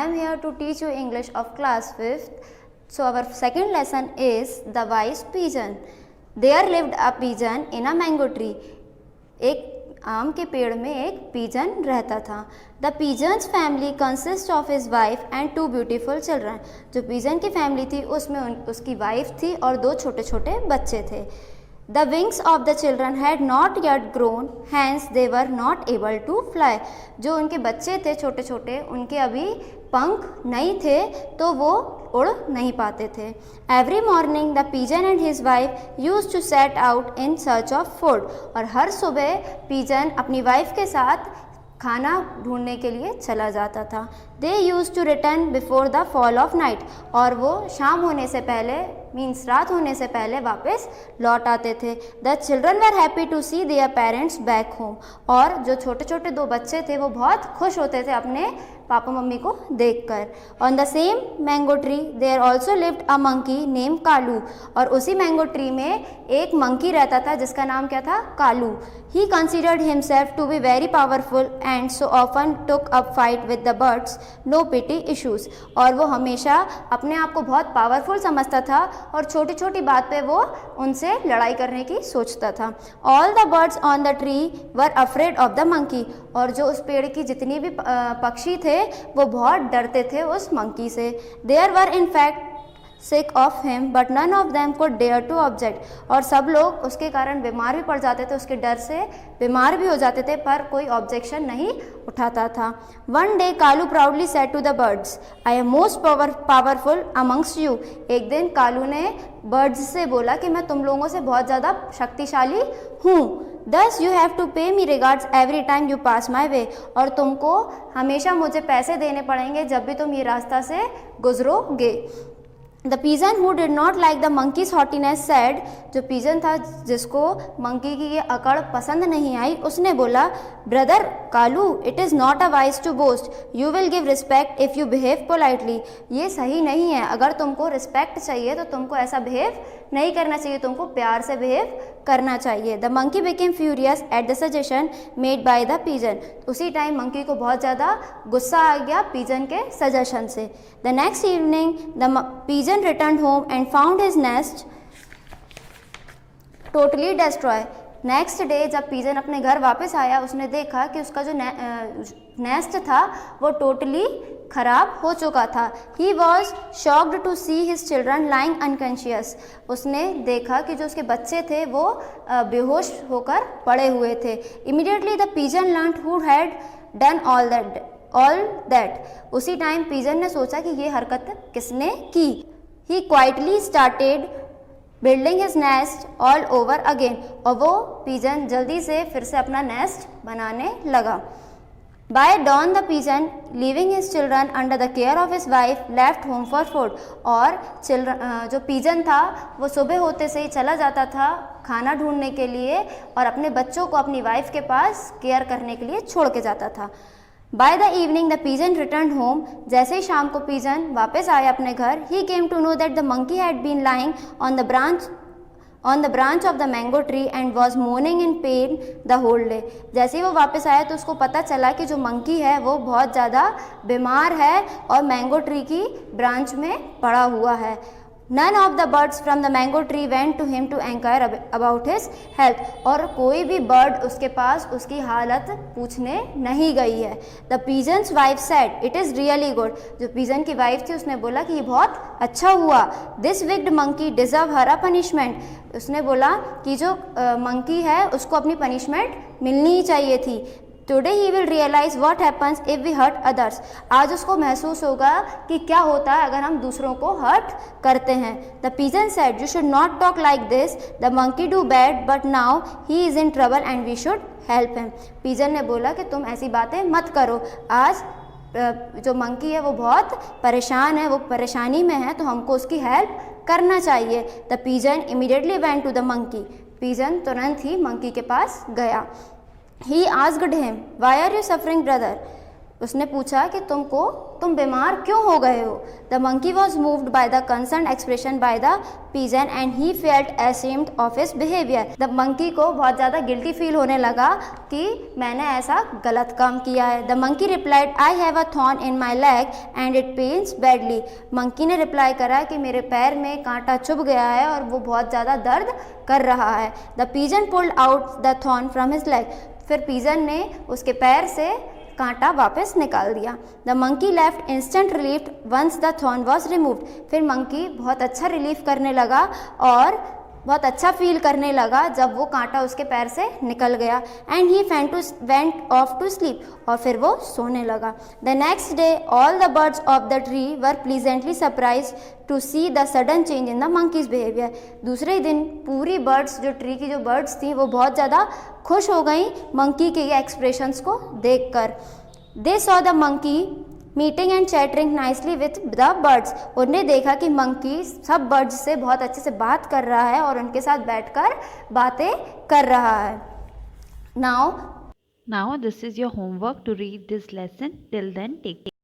am here to teach you English of class 5th. So our second lesson is the wise pigeon. There lived a pigeon in a mango tree. एक आम के पेड़ में एक pigeon रहता था. The pigeon's family consists of his wife and two beautiful children. जो pigeon की family थी उसमें उसकी wife थी और दो छोटे छोटे बच्चे थे. The wings of the children had not yet grown, hence they were not able to fly. जो उनके बच्चे थे छोटे छोटे उनके अभी पंख नहीं थे तो वो उड़ नहीं पाते थे. Every morning the pigeon and his wife used to set out in search of food. और हर सुबह pigeon अपनी वाइफ के साथ खाना ढूंढने के लिए चला जाता था. They used to return before the fall of night. और वो शाम होने से पहले मीन्स रात होने से पहले वापस लौट आते थे. The children were happy to see their parents back home. और जो छोटे छोटे दो बच्चे थे वो बहुत खुश होते थे अपने पापा मम्मी को देखकर. On the same mango tree there also lived a monkey named Kalu. और उसी मैंगो ट्री में एक मंकी रहता था जिसका नाम क्या था? Kalu. He considered himself to be very powerful and so often took up fight with the birds, no pity issues. और वो हमेशा अपने आप को बहुत पावरफुल समझता था और छोटी छोटी बात पे वो उनसे लड़ाई करने की सोचता था. All the birds on the tree were afraid of the monkey. और जो उस पेड़ की जितनी भी पक्षी थे वो बहुत डरते थे उस मंकी से. There were in fact sick of him but none of them could dare to object. और सब लोग उसके कारण बीमार भी पड़ जाते थे, उसके डर से बीमार भी हो जाते थे पर कोई ऑब्जेक्शन नहीं उठाता था. One day Kalu proudly said to the birds, I am most powerful amongst you. एक दिन कालू ने बर्ड्स से बोला कि मैं तुम लोगों से बहुत ज़्यादा शक्तिशाली हूँ. Thus you have to pay me regards every time you pass my way. और तुमको हमेशा मुझे पैसे देने पड़ेंगे जब भी तुम ये रास्ता से गुजरोगे. The pigeon who did not like the monkey's haughtiness said, जो pigeon था जिसको monkey की ये अकड़ पसंद नहीं आई उसने बोला, Brother Kalu, it is not a wise to boast. You will give respect if you behave politely. ये सही नहीं है. अगर तुमको respect चाहिए तो तुमको ऐसा behave नहीं करना चाहिए, तुमको प्यार से behave करना चाहिए. The monkey became furious at the suggestion made by the pigeon. उसी टाइम monkey को बहुत ज़्यादा गुस्सा आ गया pigeon के suggestion से. The next evening the pigeon returned home and found his nest totally destroyed. Next day जब पिजन अपने घर वापस आया उसने देखा कि उसका जो नेस्ट था वो टोटली खराब हो चुका था. He was shocked to see his children lying unconscious. उसने देखा कि जो उसके बच्चे थे वो बेहोश होकर पड़े हुए थे. Immediately the pigeon learned who had done all that. उसी टाइम पिजन ने सोचा कि ये हरकत किसने की. He quietly started building his nest all over again. और वो पिजन जल्दी से फिर से अपना नेस्ट बनाने लगा. By dawn the pigeon, leaving his children under the care of his wife, left home for food. और जो पिजन था वो सुबह होते से ही चला जाता था खाना ढूंढने के लिए और अपने बच्चों को अपनी वाइफ के पास केयर करने के लिए छोड़ के जाता था. By the evening the pigeon returned home. जैसे ही शाम को पिजन वापस आया अपने घर, he came to know that the monkey had been lying on the branch of the mango tree and was moaning in pain the whole day. जैसे ही वो वापस आया तो उसको पता चला कि जो मंकी है वो बहुत ज़्यादा बीमार है और मैंगो ट्री की ब्रांच में पड़ा हुआ है. None of the birds from the mango tree went to him to inquire about his health. और कोई भी बर्ड उसके पास उसकी हालत पूछने नहीं गई है. The pigeon's wife said, It is really good. जो पिजन की वाइफ थी उसने बोला कि ये बहुत अच्छा हुआ. This wicked monkey deserve her a punishment. उसने बोला कि जो मंकी है उसको अपनी पनिशमेंट मिलनी ही चाहिए थी. Today he will realize what happens if we hurt others. आज उसको महसूस होगा कि क्या होता है अगर हम दूसरों को हर्ट करते हैं. The pigeon said, You should not talk like this. The monkey do bad, but now he is in trouble and we should help him. Pigeon ने बोला कि तुम ऐसी बातें मत करो. आज जो मंकी है वो बहुत परेशान है, वो परेशानी में है तो हमको उसकी हेल्प करना चाहिए. The pigeon immediately went to the monkey. Pigeon तुरंत ही मंकी के पास गया. He asked him, Why are you suffering, brother? उसने पूछा कि तुम बीमार क्यों हो गए हो। The monkey was moved by the concern expression by the pigeon and he felt ashamed of his behaviour. The monkey को बहुत ज़्यादा गिल्टी फील होने लगा कि मैंने ऐसा गलत काम किया है। The monkey replied, I have a thorn in my leg and it pens badly. Monkey ने रिप्लाई करा कि मेरे पैर में कांटा चुभ गया है और वो बहुत ज़्यादा दर्द कर रहा है। The pigeon pulled out the thorn from his leg. फिर पिजन ने उसके पैर से कांटा वापस निकाल दिया। The monkey left instant relief once the thorn was removed. फिर मंकी बहुत अच्छा रिलीफ करने लगा और बहुत अच्छा फील करने लगा जब वो कांटा उसके पैर से निकल गया। And he went off to sleep, और फिर वो सोने लगा। The next day all the birds of the tree were pleasantly surprise to see the sudden change in the monkey's behaviour. दूसरे दिन पूरी बर्ड्स, जो ट्री की जो बर्ड्स थी, वो बहुत ज़्यादा खुश हो गई मंकी के ये एक्सप्रेशंस को देखकर। They saw the monkey meeting and chattering nicely with the birds. उन्हें देखा कि मंकी सब बर्ड्स से बहुत अच्छे से बात कर रहा है और उनके साथ बैठकर बातें कर रहा है। Now Now this is your homework to read this lesson. Till then, take care.